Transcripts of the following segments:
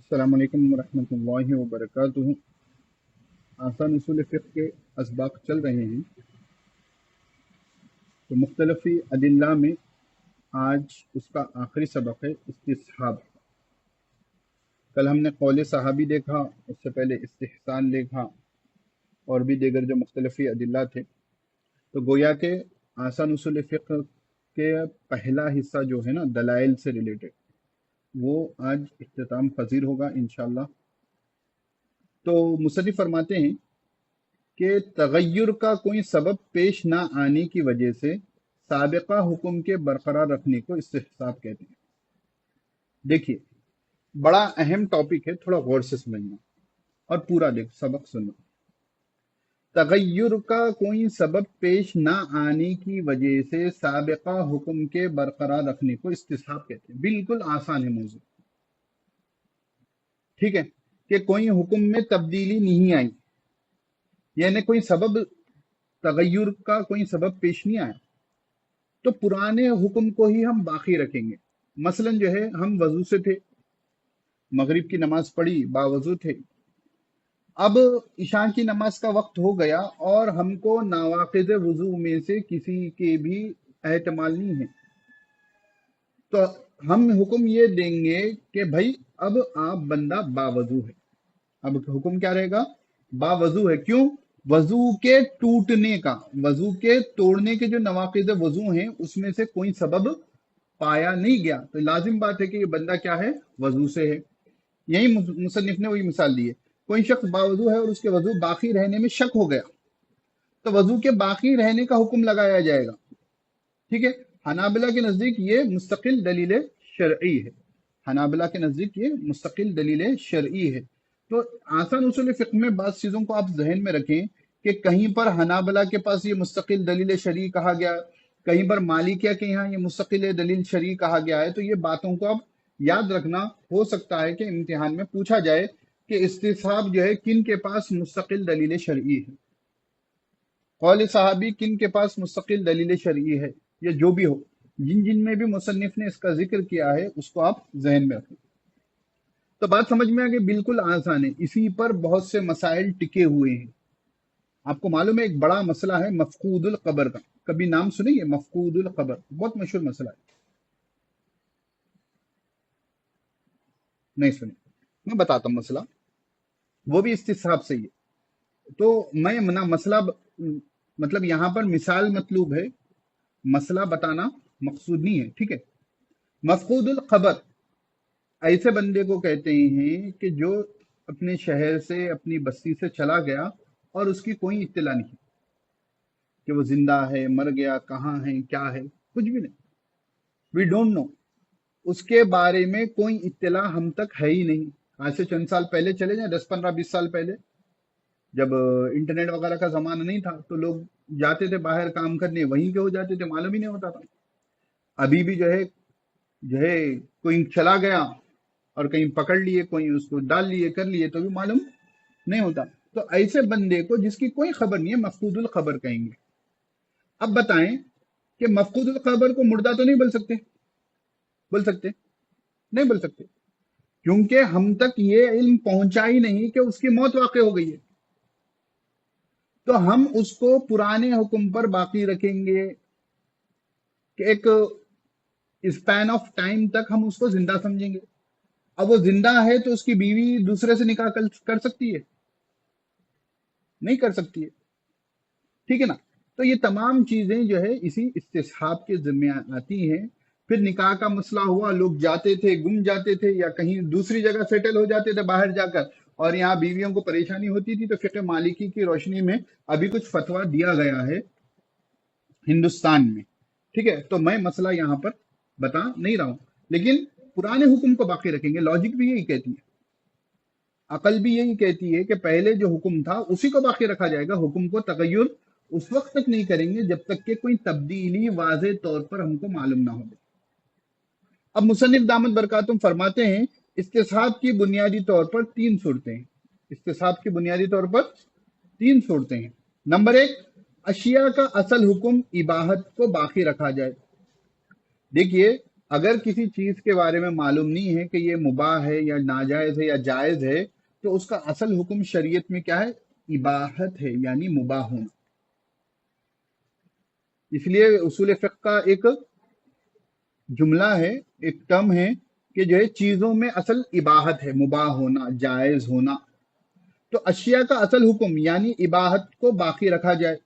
السلام علیکم ورحمۃ اللہ وبرکاتہ۔ آسان اصول فقہ کے اسباق چل رہے ہیں، تو مختلف ادلہ میں آج اس کا آخری سبق ہے استصحاب۔ کل ہم نے قول صحابی دیکھا، اس سے پہلے استحسان دیکھا، اور بھی دیگر جو مختلف ادلہ تھے۔ تو گویا کہ آسان اصول فقہ کے پہلا حصہ جو ہے نا دلائل سے ریلیٹڈ، وہ آج اختتام پذیر ہوگا انشاءاللہ۔ تو مصنف فرماتے ہیں کہ تغیر کا کوئی سبب پیش نہ آنے کی وجہ سے سابقہ حکم کے برقرار رکھنے کو استحساب کہتے ہیں۔ دیکھیے، بڑا اہم ٹاپک ہے، تھوڑا غور سے سمجھنا اور پورا دیکھ سبق سننا۔ تغیر کا کوئی سبب پیش نہ آنے کی وجہ سے سابقہ حکم کے برقرار رکھنے کو استصحاب کہتے ہیں۔ بالکل آسان ہے موضوع، ٹھیک ہے، کہ کوئی حکم میں تبدیلی نہیں آئی، یعنی کوئی سبب تغیر کا کوئی سبب پیش نہیں آیا، تو پرانے حکم کو ہی ہم باقی رکھیں گے۔ مثلا جو ہے، ہم وضو سے تھے، مغرب کی نماز پڑھی، باوضو تھے، اب عشاء کی نماز کا وقت ہو گیا اور ہم کو نواقض وضو میں سے کسی کے بھی احتمال نہیں ہے، تو ہم حکم یہ دیں گے کہ بھائی اب آپ بندہ باوضو ہے۔ اب حکم کیا رہے گا؟ باوضو ہے۔ کیوں؟ وضو کے ٹوٹنے کا، وضو کے توڑنے کے جو نواقض وضو ہیں اس میں سے کوئی سبب پایا نہیں گیا، تو لازم بات ہے کہ یہ بندہ کیا ہے؟ وضو سے ہے۔ یہی مصنف نے وہی مثال دی ہے، کوئی شخص باوضو ہے اور اس کے وضو باقی رہنے میں شک ہو گیا، تو وضو کے باقی رہنے کا حکم لگایا جائے گا، ٹھیک ہے۔ حنابلہ کے نزدیک یہ مستقل دلیل شرعی ہے، حنابلہ کے نزدیک یہ مستقل دلیل شرعی ہے۔ تو آسان اصول فقہ میں بعض چیزوں کو آپ ذہن میں رکھیں کہ کہیں پر حنابلہ کے پاس یہ مستقل دلیل شرعی کہا گیا، کہیں پر مالکیہ کے یہاں یہ مستقل دلیل شرعی کہا گیا ہے، تو یہ باتوں کو آپ یاد رکھنا۔ ہو سکتا ہے کہ امتحان میں پوچھا جائے کہ استصحاب جو ہے کن کے پاس مستقل دلیل شرعی ہے، قول صحابی کن کے پاس مستقل دلیل شرعی ہے، یا جو بھی ہو، جن جن میں بھی مصنف نے اس کا ذکر کیا ہے اس کو آپ ذہن میں رکھیں۔ تو بات سمجھ میں آ گئی، بالکل آسان ہے، اسی پر بہت سے مسائل ٹکے ہوئے ہیں۔ آپ کو معلوم ہے ایک بڑا مسئلہ ہے مفقود القبر کا، کبھی نام سنیں گے؟ مفقود القبر بہت مشہور مسئلہ ہے، نہیں سنیں؟ میں بتاتا ہوں مسئلہ، وہ بھی استصحاب سے ہی ہے۔ تو میں نہ مسئلہ مطلب یہاں پر مثال مطلوب ہے، مسئلہ بتانا مقصود نہیں ہے، ٹھیک ہے۔ مفقود القبر ایسے بندے کو کہتے ہیں کہ جو اپنے شہر سے، اپنی بستی سے چلا گیا اور اس کی کوئی اطلاع نہیں کہ وہ زندہ ہے، مر گیا، کہاں ہے، کیا ہے، کچھ بھی نہیں، وی ڈونٹ نو، اس کے بارے میں کوئی اطلاع ہم تک ہے ہی نہیں۔ آج سے چند سال پہلے چلے جائیں، 10 15 20 سال پہلے، جب انٹرنیٹ وغیرہ کا زمانہ نہیں تھا تو لوگ جاتے تھے باہر کام کرنے، وہیں کے ہو جاتے تھے، معلوم ہی نہیں ہوتا تھا۔ ابھی بھی جو ہے کوئی چلا گیا اور کہیں پکڑ لیے، کوئی اس کو ڈال لیے، کر لیے، تو بھی معلوم نہیں ہوتا۔ تو ایسے بندے کو جس کی کوئی خبر نہیں ہے مفقود الخبر کہیں گے۔ اب بتائیں کہ مفقود الخبر کو مردہ تو نہیں بول سکتے؟ بول سکتے؟ نہیں بول سکتے، کیونکہ ہم تک یہ علم پہنچا ہی نہیں کہ اس کی موت واقع ہو گئی ہے، تو ہم اس کو پرانے حکم پر باقی رکھیں گے کہ ایک اسپین آف ٹائم تک ہم اس کو زندہ سمجھیں گے۔ اب وہ زندہ ہے تو اس کی بیوی دوسرے سے نکاح کر سکتی ہے؟ نہیں کر سکتی ہے، ٹھیک ہے نا۔ تو یہ تمام چیزیں جو ہے اسی استصحاب کے ذمہ آتی ہیں۔ پھر نکاح کا مسئلہ ہوا، لوگ جاتے تھے، گم جاتے تھے، یا کہیں دوسری جگہ سیٹل ہو جاتے تھے باہر جا کر، اور یہاں بیویوں کو پریشانی ہوتی تھی، تو فقہ مالکی کی روشنی میں ابھی کچھ فتویٰ دیا گیا ہے ہندوستان میں، ٹھیک ہے۔ تو میں مسئلہ یہاں پر بتا نہیں رہا ہوں، لیکن پرانے حکم کو باقی رکھیں گے۔ لاجک بھی یہی کہتی ہے، عقل بھی یہی کہتی ہے کہ پہلے جو حکم تھا اسی کو باقی رکھا جائے گا۔ حکم کو تغیر اس وقت تک نہیں کریں گے جب تک کہ کوئی تبدیلی واضح طور پر ہم کو معلوم نہ ہو۔ اب مصنف دامت برکاتہم فرماتے ہیں استصحاب کی بنیادی طور پر 3 صورتیں ہیں۔ استصحاب کی بنیادی طور پر 3 صورتیں ہیں۔ نمبر 1، اشیاء کا اصل حکم اباحت کو باقی رکھا جائے۔ دیکھیے، اگر کسی چیز کے بارے میں معلوم نہیں ہے کہ یہ مباح ہے یا ناجائز ہے یا جائز ہے، تو اس کا اصل حکم شریعت میں کیا ہے؟ اباحت ہے، یعنی مباح ہونا۔ اس لیے اصول فقہ کا ایک جملہ ہے، ایک ٹرم ہے کہ جو ہے چیزوں میں اصل اباحت ہے، مباح ہونا، جائز ہونا۔ تو اشیاء کا اصل حکم یعنی اباحت کو باقی رکھا جائے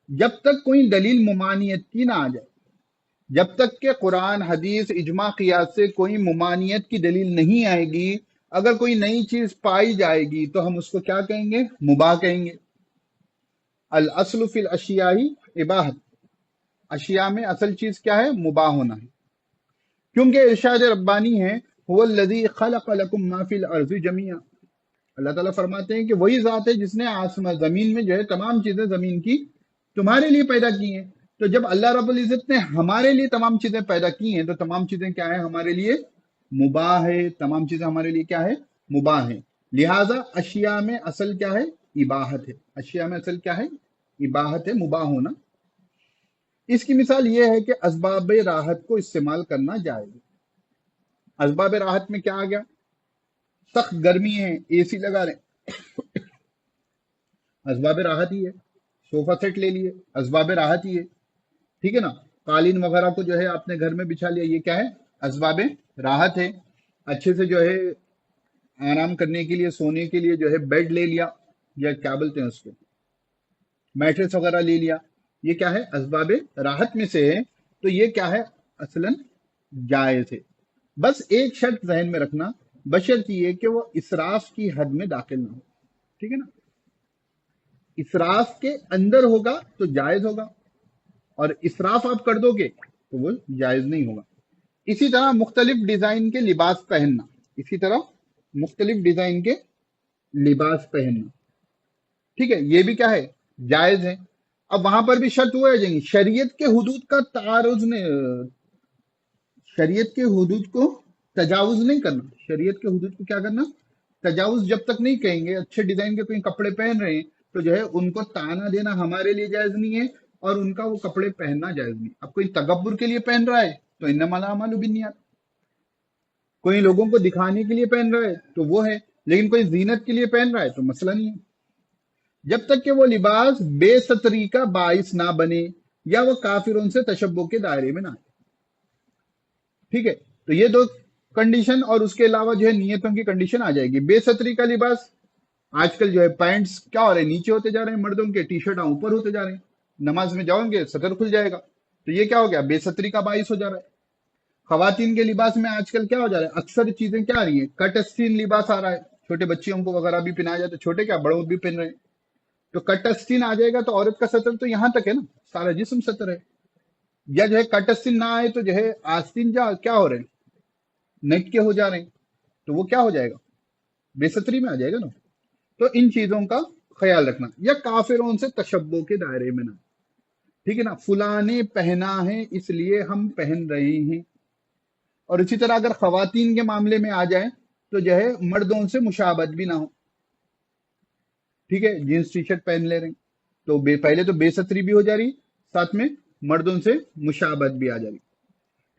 جب تک کوئی دلیل ممانعت کی نہ آ جائے۔ جب تک کہ قرآن، حدیث، اجماع، قیاس سے کوئی ممانعت کی دلیل نہیں آئے گی، اگر کوئی نئی چیز پائی جائے گی تو ہم اس کو کیا کہیں گے؟ مباح کہیں گے۔ الاصل فی الاشیاء اباحت، اشیاء میں اصل چیز کیا ہے؟ مباح ہونا ہے، کیونکہ ارشاد ربانی ہے هو الذی خلق لکم ما فی الارض جمیعا۔ اللہ تعالیٰ فرماتے ہیں کہ وہی ذات ہے جس نے آسمان زمین میں جو ہے تمام چیزیں زمین کی تمہارے لیے پیدا کی ہیں۔ تو جب اللہ رب العزت نے ہمارے لیے تمام چیزیں پیدا کی ہیں تو تمام چیزیں کیا ہے؟ ہمارے لیے مباح ہے، تمام چیزیں ہمارے لیے کیا ہے؟ مباح ہے۔ لہٰذا اشیاء میں اصل کیا ہے؟ اباحت ہے۔ اشیاء میں اصل کیا ہے؟ اباحت ہے، مباح ہونا۔ اس کی مثال یہ ہے کہ اسباب راحت کو استعمال کرنا جائز ہے۔ اسباب راحت میں کیا آ گیا؟ سخت گرمی ہے، اے سی لگا رہے ہیں، اسباب راحت ہی ہے۔ صوفہ سیٹ لے لیے، اسباب راحت ہی ہے، ٹھیک ہے نا۔ قالین وغیرہ کو جو ہے آپ نے گھر میں بچھا لیا، یہ کیا ہے؟ اسباب راحت ہے۔ اچھے سے جو ہے آرام کرنے کے لیے، سونے کے لیے جو ہے بیڈ لے لیا، یا کیا بولتے ہیں اس کو، میٹرس وغیرہ لے لیا، یہ کیا ہے؟ اسباب راحت میں سے ہے۔ تو یہ کیا ہے؟ اصلاً جائز ہے۔ بس ایک شرط ذہن میں رکھنا، بشرط یہ کہ وہ اسراف کی حد میں داخل نہ ہو، ٹھیک ہے نا۔ اسراف کے اندر ہوگا تو جائز ہوگا، اور اسراف آپ کر دو گے تو وہ جائز نہیں ہوگا۔ اسی طرح مختلف ڈیزائن کے لباس پہننا، اسی طرح مختلف ڈیزائن کے لباس پہننا، ٹھیک ہے، یہ بھی کیا ہے؟ جائز ہے۔ اب وہاں پر بھی شرط وہ آ جائیں گی، شریعت کے حدود کا تعارض نے، شریعت کے حدود کو تجاوز نہیں کرنا۔ شریعت کے حدود کو کیا کرنا؟ تجاوز جب تک نہیں کہیں گے۔ اچھے ڈیزائن کے کوئی کپڑے پہن رہے ہیں تو جو ہے ان کو تانا دینا ہمارے لیے جائز نہیں ہے، اور ان کا وہ کپڑے پہننا جائز نہیں۔ اب کوئی تکبر کے لیے پہن رہا ہے تو انما الاعمال بالنیات، کوئی لوگوں کو دکھانے کے لیے پہن رہا ہے تو وہ ہے، لیکن کوئی زینت کے لیے پہن رہا ہے تو مسئلہ نہیں ہے، جب تک کہ وہ لباس بے ستری کا باعث نہ بنے یا وہ کافروں سے تشبہ کے دائرے میں نہ آئے، ٹھیک ہے۔ تو یہ دو کنڈیشن، اور اس کے علاوہ جو ہے نیتوں کی کنڈیشن آ جائے گی۔ بے ستری کا لباس، آج کل جو ہے پینٹس کیا ہو رہے ہیں؟ نیچے ہوتے جا رہے ہیں، مردوں کے ٹی شرٹ اوپر ہوتے جا رہے ہیں، نماز میں جاؤ گے سطر کھل جائے گا، تو یہ کیا ہو گیا؟ بے ستری کا باعث ہو جا رہا ہے۔ خواتین کے لباس میں آج کل کیا ہو جا رہا ہے؟ اکثر چیزیں کیا آ رہی ہیں؟ کٹ اسٹین لباس آ رہا ہے، چھوٹے بچیوں کو وغیرہ بھی پہنایا جاتا ہے، چھوٹے کیا بڑوں بھی پہن رہے ہیں۔ تو کٹ اسٹین آ جائے گا تو عورت کا سطر تو یہاں تک ہے نا، سارا جسم سطر ہے۔ یا جو ہے کٹ اسٹین نہ آئے تو جو ہے آستین کیا ہو رہے ہیں؟ نیٹ کے ہو جا رہے ہیں، تو وہ کیا ہو جائے گا؟ بے ستری میں آ جائے گا نا۔ تو ان چیزوں کا خیال رکھنا، یا کافروں سے تشبہ کے دائرے میں نہ، ٹھیک ہے نا۔ فلاں نے پہنا ہے اس لیے ہم پہن رہے ہیں۔ اور اسی طرح اگر خواتین کے معاملے میں آ جائیں تو جو ہے مردوں سے مشابہت بھی نہ ہو، ٹھیک ہے، جینس ٹی شرٹ پہن لے رہے ہیں تو پہلے تو بے ستری بھی ہو جا رہی، ساتھ میں مردوں سے مشابہت بھی آ جا رہی،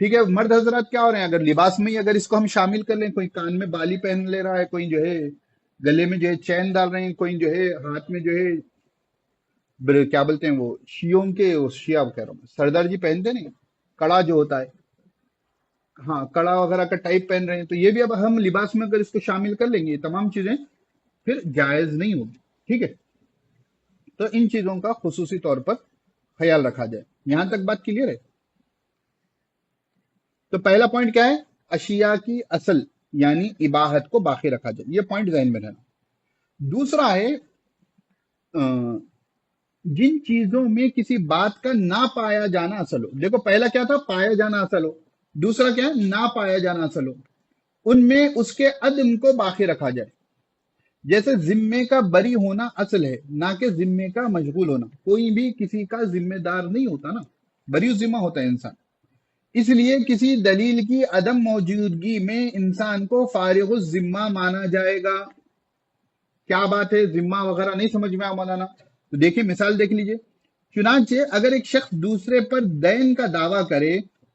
ٹھیک ہے۔ مرد حضرات کیا ہو رہے ہیں؟ اگر لباس میں ہی اگر اس کو ہم شامل کر لیں، کوئی کان میں بالی پہن لے رہا ہے، کوئی جو ہے گلے میں جو ہے چین ڈال رہے ہیں، کوئی جو ہے ہاتھ میں جو ہے کیا بولتے ہیں وہ شیوں کے، شیعہ کہہ رہا ہوں، سردار جی پہنتے نہیں، کڑا جو ہوتا ہے، ہاں کڑا وغیرہ کا ٹائپ پہن رہے ہیں، تو یہ بھی اب ہم لباس میں اگر اس کو شامل کر لیں گے، یہ تمام چیزیں پھر جائز نہیں ہوگی، ٹھیک ہے۔ تو ان چیزوں کا خصوصی طور پر خیال رکھا جائے۔ یہاں تک بات کلیئر ہے؟ تو پہلا پوائنٹ کیا ہے؟ اشیاء کی اصل یعنی اباحت کو باقی رکھا جائے، یہ پوائنٹ ذہن میں رہنا۔ دوسرا ہے جن چیزوں میں کسی بات کا نہ پایا جانا اصل ہو۔ دیکھو پہلا کیا تھا؟ پایا جانا اصل ہو، دوسرا کیا ہے؟ نہ پایا جانا اصل ہو۔ ان میں اس کے عدم کو باقی رکھا جائے، جیسے ذمے کا بری ہونا اصل ہے، نہ کہ ذمے کا مشغول ہونا۔ کوئی بھی کسی کا ذمہ دار نہیں ہوتا نا، بری ذمہ ہوتا ہے انسان، اس لیے کسی دلیل کی عدم موجودگی میں انسان کو فارغ الذمہ مانا جائے گا۔ کیا بات ہے؟ ذمہ وغیرہ نہیں سمجھ میں آ مولانا؟ تو دیکھیں مثال دیکھ لیجئے۔ چنانچہ اگر ایک شخص دوسرے پر دین کا دعویٰ کرے